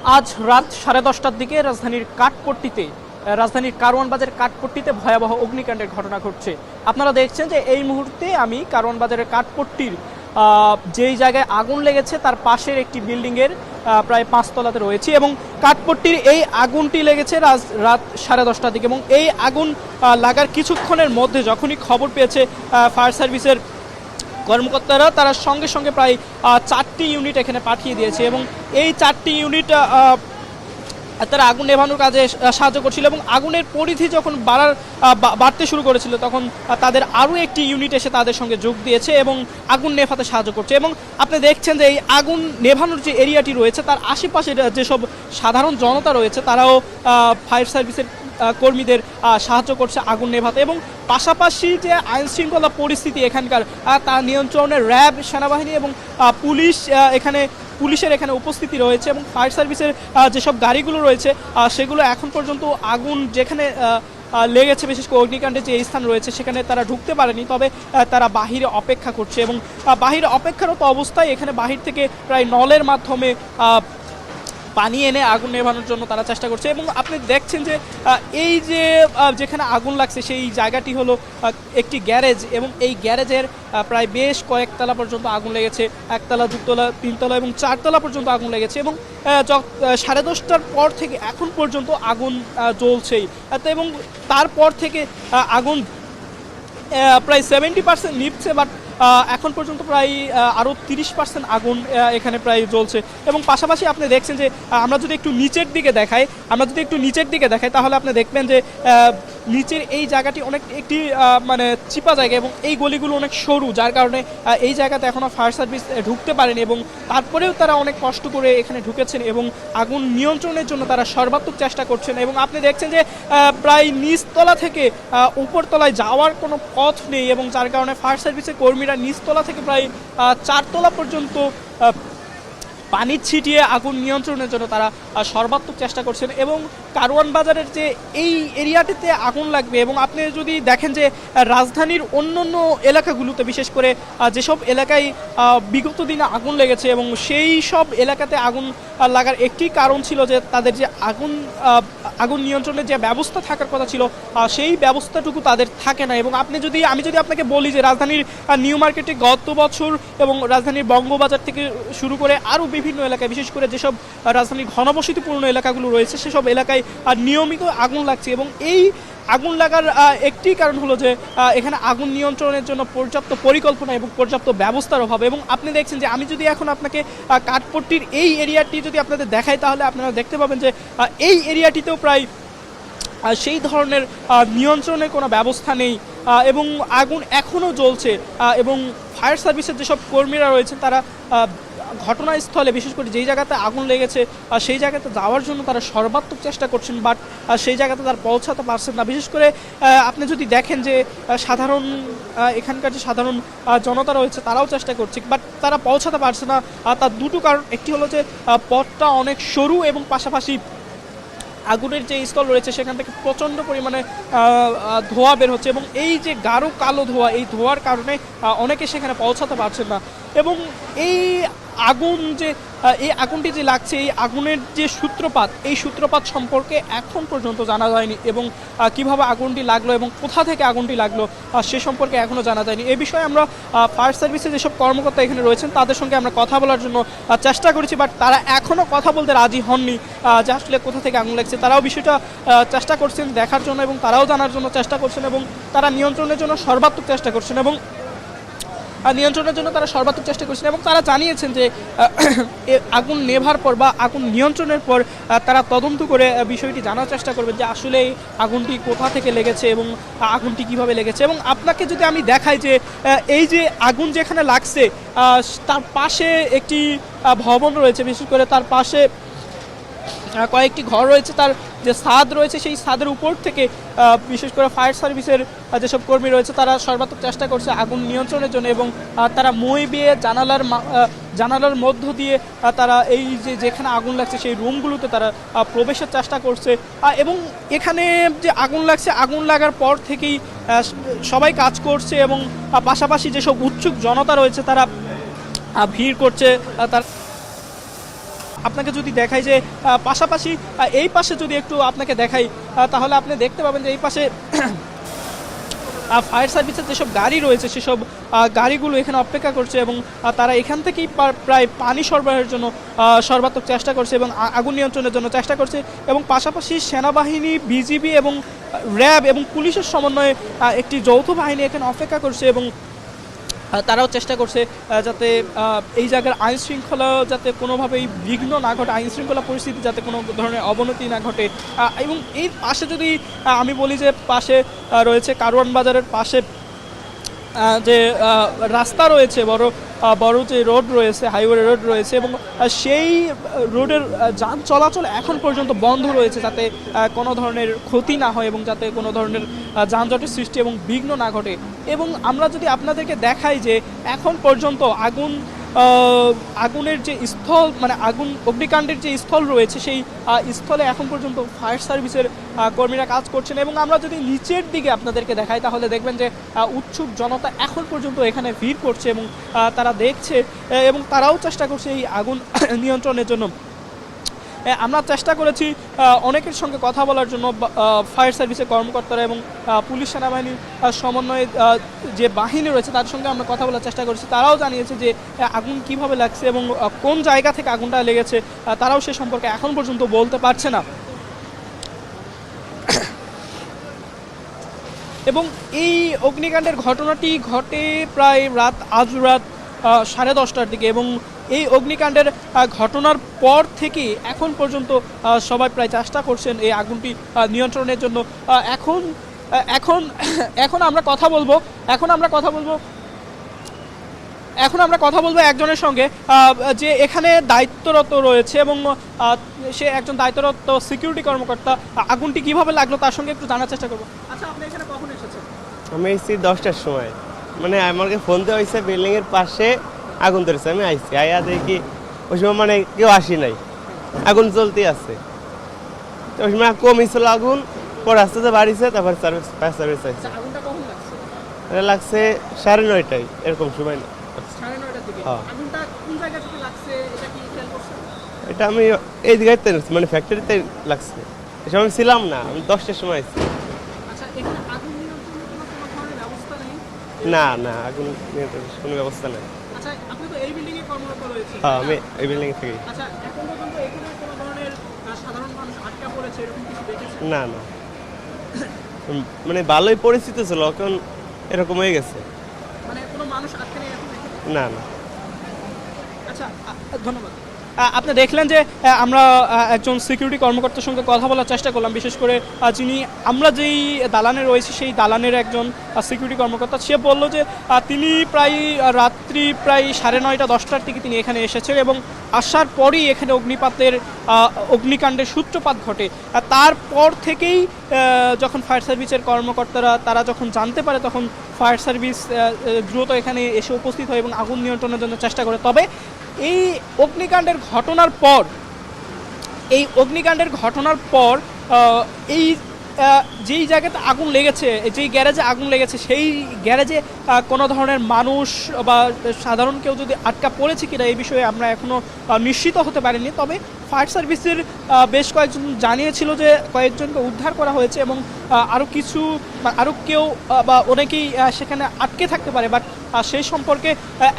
আজ রাত 10:30টার দিকে রাজধানীর কারওয়ান বাজারের কাঠপট্টিতে ভয়াবহ অগ্নিকাণ্ডের ঘটনা ঘটছে। আপনারা দেখছেন যে এই মুহূর্তে আমি কারওয়ান বাজারের কাঠপট্টির যেই জায়গায় আগুন লেগেছে তার পাশের একটি বিল্ডিংয়ের প্রায় 5 তলাতে রয়েছি এবং কাঠপট্টির এই আগুনটি লেগেছে রাত 10:30টার দিকে এবং এই আগুন লাগার কিছুক্ষণের মধ্যে যখনই খবর পেয়েছে ফায়ার সার্ভিসের কর্মকর্তারা, তারা সঙ্গে সঙ্গে প্রায় 4টি ইউনিট এখানে পাঠিয়ে দিয়েছে এবং এই 4টি ইউনিট তারা আগুন নেভানোর কাজে সাহায্য করছিল এবং আগুনের পরিধি যখন বাড়তে শুরু করেছিল তখন তাদের আরও একটি ইউনিট এসে তাদের সঙ্গে যোগ দিয়েছে এবং আগুন নেভাতে সাহায্য করছে। এবং আপনি দেখছেন যে এই আগুন নেভানোর যে এরিয়াটি রয়েছে তার আশেপাশে যেসব সাধারণ জনতা রয়েছে তারাও ফায়ার সার্ভিসের কর্মীদের সাহায্য করছে আগুন নেভাতে এবং পাশাপাশি যে আইন শৃঙ্খলা পরিস্থিতি এখানকার তা নিয়ন্ত্রণে র্যাব, সেনাবাহিনী এবং পুলিশের এখানে উপস্থিতি রয়েছে এবং ফায়ার সার্ভিসের যেসব গাড়িগুলো রয়েছে সেগুলো এখন পর্যন্ত আগুন যেখানে লেগেছে, বিশেষ করে অগ্নিকাণ্ডে যে স্থান রয়েছে সেখানে তারা ঢুকতে পারেনি, তবে তারা বাহিরে অপেক্ষা করছে এবং বাহিরে অপেক্ষারত অবস্থায় এখানে বাহির থেকে প্রায় নলের মাধ্যমে পানি এনে আগুন নেভানোর জন্য তারা চেষ্টা করছে। এবং আপনি দেখছেন যে এই যে যেখানে আগুন লাগছে সেই জায়গাটি হলো একটি গ্যারেজ এবং এই গ্যারেজের প্রায় বেশ কয়েকতলা পর্যন্ত আগুন লেগেছে, 1তলা, 2তলা, 3তলা এবং 4তলা পর্যন্ত আগুন লেগেছে এবং 10:30টার পর থেকে এখন পর্যন্ত আগুন জ্বলছেই এবং তারপর থেকে আগুন প্রায় 70% নিভছে, বাট এখন পর্যন্ত প্রায় আরও 30% আগুন এখানে প্রায় জ্বলছে। এবং পাশাপাশি আপনি দেখছেন যে আমরা যদি একটু নিচের দিকে দেখাই তাহলে আপনি দেখবেন যে নিচের এই জায়গাটি একটি মানে চিপা জায়গা এবং এই গলিগুলো অনেক সরু, যার কারণে এই জায়গাতে এখনও ফায়ার সার্ভিস ঢুকতে পারেনি এবং তারপরেও তারা অনেক কষ্ট করে এখানে ঢুকেছেন এবং আগুন নিয়ন্ত্রণের জন্য তারা সর্বাত্মক চেষ্টা করছেন। এবং আপনি দেখছেন যে প্রায় নিচতলা থেকে উপরতলায় যাওয়ার কোনো পথ নেই এবং যার কারণে ফায়ার সার্ভিসের কর্মীরা নিচতলা থেকে প্রায় 4তলা পর্যন্ত পানি ছিটিয়ে আগুন নিয়ন্ত্রণের জন্য তারা সর্বাত্মক চেষ্টা করছেন। এবং কারওয়ান বাজারের যে এই এরিয়াটিতে আগুন লাগবে এবং আপনি যদি দেখেন যে রাজধানীর অন্যান্য এলাকাগুলোতে, বিশেষ করে যেসব এলাকায় বিগত দিনে আগুন লেগেছে এবং সেই সব এলাকাতে আগুন লাগার একটি কারণ ছিল যে তাদের যে আগুন নিয়ন্ত্রণের যে ব্যবস্থা থাকার কথা ছিল সেই ব্যবস্থাটুকু তাদের থাকে না। এবং আমি যদি আপনাকে বলি যে রাজধানীর নিউ মার্কেটে গত বছর এবং রাজধানীর বঙ্গবাজার থেকে শুরু করে আরও বিভিন্ন এলাকায়, বিশেষ করে যেসব রাজধানীর ঘনবসতিপূর্ণ এলাকাগুলো রয়েছে সেসব এলাকায় নিয়মিত আগুন লাগছে এবং এই আগুন লাগার একটি কারণ হলো যে এখানে আগুন নিয়ন্ত্রণের জন্য পর্যাপ্ত পরিকল্পনা এবং পর্যাপ্ত ব্যবস্থার অভাব। এবং আপনি দেখছেন যে আমি যদি এখন আপনাকে কাঠপট্টির এই এরিয়াটি যদি আপনাদের দেখাই তাহলে আপনারা দেখতে পাবেন যে এই এরিয়াটিতেও প্রায় সেই ধরনের নিয়ন্ত্রণের কোনো ব্যবস্থা নেই এবং আগুন এখনও জ্বলছে এবং ফায়ার সার্ভিসের যেসব কর্মীরা রয়েছেন তারা ঘটনাস্থলে, বিশেষ করে যেই জায়গাতে আগুন লেগেছে সেই জায়গাতে যাওয়ার জন্য তারা সর্বাত্মক চেষ্টা করছেন, বাট সেই জায়গাতে তারা পৌঁছাতে পারছেন না। বিশেষ করে আপনি যদি দেখেন যে এখানকার যে সাধারণ জনতা রয়েছে তারাও চেষ্টা করছে, বাট তারা পৌঁছাতে পারছে না। তার দুটো কারণ, একটি হলো যে পথটা অনেক সরু এবং পাশাপাশি আগুনের যে স্থল রয়েছে সেখান থেকে প্রচণ্ড পরিমাণে ধোঁয়া বের হচ্ছে এবং এই যে গাঢ় কালো ধোঁয়া, এই ধোঁয়ার কারণে অনেকে সেখানে পৌঁছাতে পারছেন না। এবং এই আগুনটি যে লাগছে, এই আগুনের যে সূত্রপাত সম্পর্কে এখন পর্যন্ত জানা যায়নি এবং কিভাবে আগুনটি লাগলো এবং কোথা থেকে আগুনটি লাগলো সে সম্পর্কে এখনও জানা যায়নি। এই বিষয়ে আমরা ফায়ার সার্ভিসের যেসব কর্মকর্তা এখানে রয়েছেন তাদের সঙ্গে আমরা কথা বলার জন্য চেষ্টা করেছি, বাট তারা এখনও কথা বলতে রাজি হননি যে আসলে কোথা থেকে আগুন লাগছে। তারাও বিষয়টা চেষ্টা করছেন দেখার জন্য এবং তারাও জানার জন্য চেষ্টা করছেন এবং তারা নিয়ন্ত্রণের জন্য সর্বাত্মক চেষ্টা করছেন এবং এবং তারা জানিয়েছেন যে আগুন নেভার পর বা আগুন নিয়ন্ত্রণের পর তারা তদন্ত করে বিষয়টি জানার চেষ্টা করবেন যে আসলে আগুনটি কোথা থেকে লেগেছে এবং আগুনটি কিভাবে লেগেছে। এবং আপনাকে যদি আমি দেখাই যে এই যে আগুন যেখানে লাগছে তার পাশে একটি ভবন রয়েছে, বিশেষ করে তার পাশে কয়েকটি ঘর রয়েছে, তার যে ছাদ রয়েছে সেই ছাদের উপর থেকে বিশেষ করে ফায়ার সার্ভিসের যেসব কর্মী রয়েছে তারা সর্বাত্মক চেষ্টা করছে আগুন নিয়ন্ত্রণের জন্য এবং তারা মই বেয়ে জানালার মধ্য দিয়ে তারা এই যেখানে আগুন লাগছে সেই রুমগুলোতে তারা প্রবেশের চেষ্টা করছে। এবং এখানে যে আগুন লাগছে, আগুন লাগার পর থেকেই সবাই কাজ করছে এবং পাশাপাশি যেসব উৎসুক জনতা রয়েছে তারা ভিড় করছে। আপনাকে যদি দেখাই যে পাশাপাশি এই পাশে যদি একটু আপনাকে দেখাই তাহলে আপনি দেখতে পাবেন যে এই পাশে ফায়ার সার্ভিসের যেসব গাড়ি রয়েছে সেসব গাড়িগুলো এখানে অপেক্ষা করছে এবং তারা এখান থেকেই প্রায় পানি সরবরাহের জন্য সর্বাত্মক চেষ্টা করছে এবং আগুন নিয়ন্ত্রণের জন্য চেষ্টা করছে এবং পাশাপাশি সেনাবাহিনী, বিজিবি এবং র্যাব এবং পুলিশের সমন্বয়ে একটি যৌথ বাহিনী এখানে অপেক্ষা করছে এবং তারাও চেষ্টা করছে যাতে এই জায়গার আইন শৃঙ্খলা যাতে কোনোভাবেই বিঘ্ন না ঘটে, আইন শৃঙ্খলা পরিস্থিতি যাতে কোনো ধরনের অবনতি না ঘটে। এবং এই পাশে যদি আমি বলি যে পাশে রয়েছে কারওয়ান বাজারের পাশে যে রাস্তা রয়েছে, বড় যে রোড রয়েছে, হাইওয়ে রোড রয়েছে এবং সেই রোডের যান চলাচল এখন পর্যন্ত বন্ধ রয়েছে যাতে কোনো ধরনের ক্ষতি না হয় এবং যাতে কোনো ধরনের যানজটের সৃষ্টি এবং বিঘ্ন না ঘটে। এবং আমরা যদি আপনাদেরকে দেখাই যে এখন পর্যন্ত আগুনের যে স্থল, মানে অগ্নিকাণ্ডের যে স্থল রয়েছে সেই স্থলে এখন পর্যন্ত ফায়ার সার্ভিসের কর্মীরা কাজ করছেন এবং আমরা যদি নিচের দিকে আপনাদেরকে দেখাই তাহলে দেখবেন যে উৎসুক জনতা এখন পর্যন্ত এখানে ভিড় করছে এবং তারা দেখছে এবং তারাও চেষ্টা করছে এই আগুন নিয়ন্ত্রণের জন্য। আমরা চেষ্টা করেছি অনেকের সঙ্গে কথা বলার জন্য, ফায়ার সার্ভিসের কর্মকর্তারা এবং পুলিশ সেনাবাহিনীর সমন্বয়ে যে বাহিনী রয়েছে তার সঙ্গে আমরা কথা বলার চেষ্টা করেছি। তারাও জানিয়েছে যে আগুন কিভাবে লাগছে এবং কোন জায়গা থেকে আগুনটা লেগেছে তারাও সে সম্পর্কে এখন পর্যন্ত বলতে পারছে না। এবং এই অগ্নিকাণ্ডের ঘটনাটি ঘটে প্রায় আজ রাত 10:30টার দিকে এবং এই অগ্নিকাণ্ডের ঘটনার পর থেকে এখন পর্যন্ত সবাই প্রায় চেষ্টা করছেন এই আগুনটি নিয়ন্ত্রণের জন্য। এখন আমরা কথা বলবো একজনের সঙ্গে যে এখানে দায়িত্বরত রয়েছে এবং সে একজন দায়িত্বরত সিকিউরিটি কর্মকর্তা। আগুনটি কিভাবে লাগলো তার সঙ্গে একটু জানার চেষ্টা করবো। আচ্ছা, আপনি এখানে কখন এসেছেন? আমি এসেছি 10টার সময়, মানে আমাকে ফোন দেওয়া হয়েছে বিল্ডিংয়ের পাশে আগুন ধরেছে। আমি আইসি, আইয়া দেখি ওই সময় মানে কেউ আসি নাই, আগুন চলতে আছে। তো ওই সময় কমিয়েছিল আগুন, পরে আস্তে আস্তে বাড়িছে, তারপর ফায়ার সার্ভিস আসছে। আগুনটা কখন লাগছে? এটা লাগছে 9:30 এরকম সময় না। 9:30টার দিকে। হ্যাঁ। আগুনটা কোন জায়গা থেকে লাগছে এটা কি খেয়াল করছেন? এটা আমি এই জায়গাতে মানে ফ্যাক্টরিতে লাগছে, এই সময় আমি ছিলাম না, আমি 10টার সময় আসছি। আচ্ছা, এখানে আগুন নিয়ন্ত্রণের জন্য কোনো ধরনের ব্যবস্থা নেই? না আগুন নিয়ন্ত্রণের কোনো ব্যবস্থা নেই। আচ্ছা, আপনি তো এই বিল্ডিং এ কর্মরত রয়েছেন। হ্যাঁ, আমি এই বিল্ডিং থেকে। আচ্ছা, এখন পর্যন্ত এখানে কোনো ধরনের সাধারণ মানুষ আটকা পড়েছে এরকম কিছু দেখেছেন? না মানে ভালোই পরিস্থিতি ছিল, এখন এরকম হয়ে গেছে। মানে কোনো মানুষ আটকে নেই এখন দেখেছেন? না। আচ্ছা, ধন্যবাদ। আপনি দেখলেন যে আমরা একজন সিকিউরিটি কর্মকর্তার সঙ্গে কথা বলার চেষ্টা করলাম, বিশেষ করে আমরা যেই দালানে রয়েছি সেই দালানের একজন সিকিউরিটি কর্মকর্তা। সে বলল যে তিনি রাত্রি প্রায় 9:30 10টার দিকে তিনি এখানে এসেছেন এবং আসার পরই এখানে অগ্নিকাণ্ডের সূত্রপাত ঘটে। তারপর থেকেই যখন ফায়ার সার্ভিসের কর্মকর্তারা তারা যখন জানতে পারে তখন ফায়ার সার্ভিস দ্রুত এখানে এসে উপস্থিত হয় এবং আগুন নিয়ন্ত্রণের জন্য চেষ্টা করে। তবে এই অগ্নিকাণ্ডের ঘটনার পর এই যেই জায়গাতে আগুন লেগেছে, যেই গ্যারেজে আগুন লেগেছে সেই গ্যারেজে কোনো ধরনের মানুষ বা সাধারণ কেউ যদি আটকা পড়েছে কিনা এই বিষয়ে আমরা এখনও নিশ্চিত হতে পারিনি। তবে ফায়ার সার্ভিসের বেশ কয়েকজন জানিয়েছিল যে কয়েকজনকে উদ্ধার করা হয়েছে এবং আরও কেউ বা অনেকেই সেখানে আটকে থাকতে পারে, বাট সেই সম্পর্কে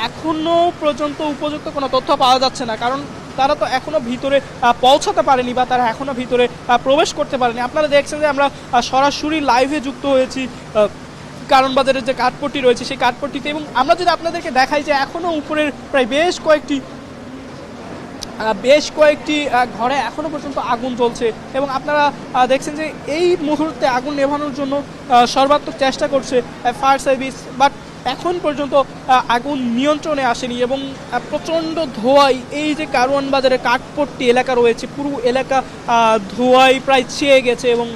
এখনও পর্যন্ত উপযুক্ত কোনো তথ্য পাওয়া যাচ্ছে না, কারণ তারা তো এখনও ভিতরে পৌঁছাতে পারেনি বা তারা এখনও ভিতরে প্রবেশ করতে পারেনি। আপনারা দেখছেন যে আমরা সরাসরি লাইভে যুক্ত হয়েছি কারওয়ান বাজারের যে কাঠপট্টি রয়েছে সেই কাঠপট্টিতে, এবং আমরা যদি আপনাদেরকে দেখাই যে এখনও উপরের প্রায় বেশ কয়েকটি ঘরে এখনও পর্যন্ত আগুন জ্বলছে এবং আপনারা দেখছেন যে এই মুহূর্তে আগুন নেভানোর জন্য সর্বাত্মক চেষ্টা করছে ফায়ার সার্ভিস, বাট এখন পর্যন্ত আগুন নিয়ন্ত্রণে আসেনি এবং প্রচণ্ড ধোঁয়ায় এই যে কারওয়ান বাজারের কাঠপট্টি এলাকা রয়েছে পুরো এলাকা ধোঁয়ায় প্রায় ছেয়ে গেছে এবং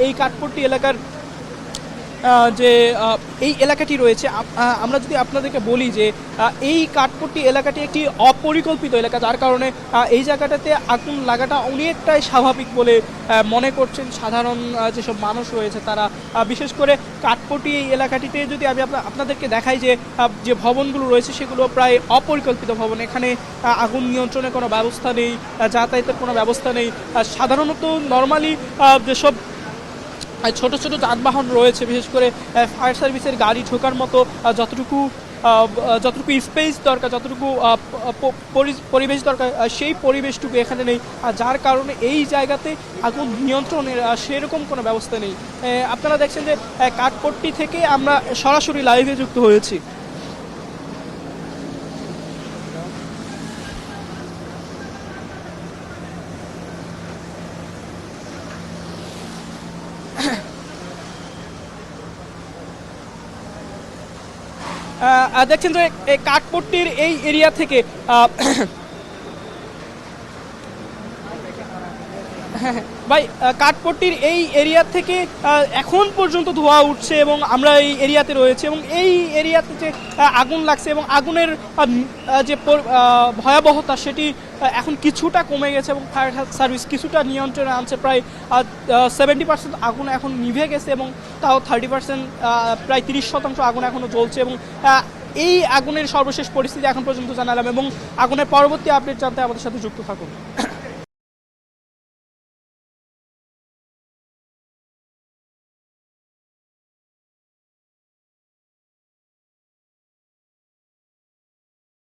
এই কাঠপট্টি এলাকার যে এই এলাকাটি রয়েছে আমরা যদি আপনাদেরকে বলি যে এই কাঠপট্টি এলাকাটি একটি অপরিকল্পিত এলাকা, যার কারণে এই জায়গাটাতে আগুন লাগাটা অনেকটাই স্বাভাবিক বলে মনে করছেন সাধারণ যেসব মানুষ রয়েছে তারা। বিশেষ করে কাঠপট্টি এই এলাকাটিতে যদি আমি আপনাদেরকে দেখাই যে যে ভবনগুলো রয়েছে সেগুলো প্রায় অপরিকল্পিত ভবন। এখানে আগুন নিয়ন্ত্রণের কোনো ব্যবস্থা নেই, যাতায়াতের কোনো ব্যবস্থা নেই। সাধারণত নর্মালি যেসব ছোট ছোট যানবাহন রয়েছে, বিশেষ করে ফায়ার সার্ভিসের গাড়ি ঢোকার মতো যতটুকু স্পেস দরকার, যতটুকু পরিবেশ দরকার, সেই পরিবেশটুকু এখানে নেই। যার কারণে এই জায়গাতে আগুন নিয়ন্ত্রণের সেরকম কোনো ব্যবস্থা নেই। আপনারা দেখছেন যে কাঠপট্টি থেকে আমরা সরাসরি লাইভে যুক্ত হয়েছি। দেখছেন যে এই কাঠপট্টির এই এরিয়া থেকে ভাই কাঠপট্টির এই এরিয়া থেকে এখন পর্যন্ত ধোঁয়া উঠছে এবং আমরা এই এরিয়াতে রয়েছে এবং এই এরিয়াতে যে আগুন লাগছে এবং আগুনের যে ভয়াবহতা সেটি এখন কিছুটা কমে গেছে এবং ফায়ার সার্ভিস কিছুটা নিয়ন্ত্রণে আনছে। প্রায় 70% আগুন এখন নিভে গেছে এবং তাও 30% প্রায় 30% আগুন এখনও জ্বলছে এবং এই আগুনের সর্বশেষ পরিস্থিতি এখন পর্যন্ত জানালাম এবং আগুনের পরবর্তী আপডেট জানতে আমাদের সাথে যুক্ত থাকুন।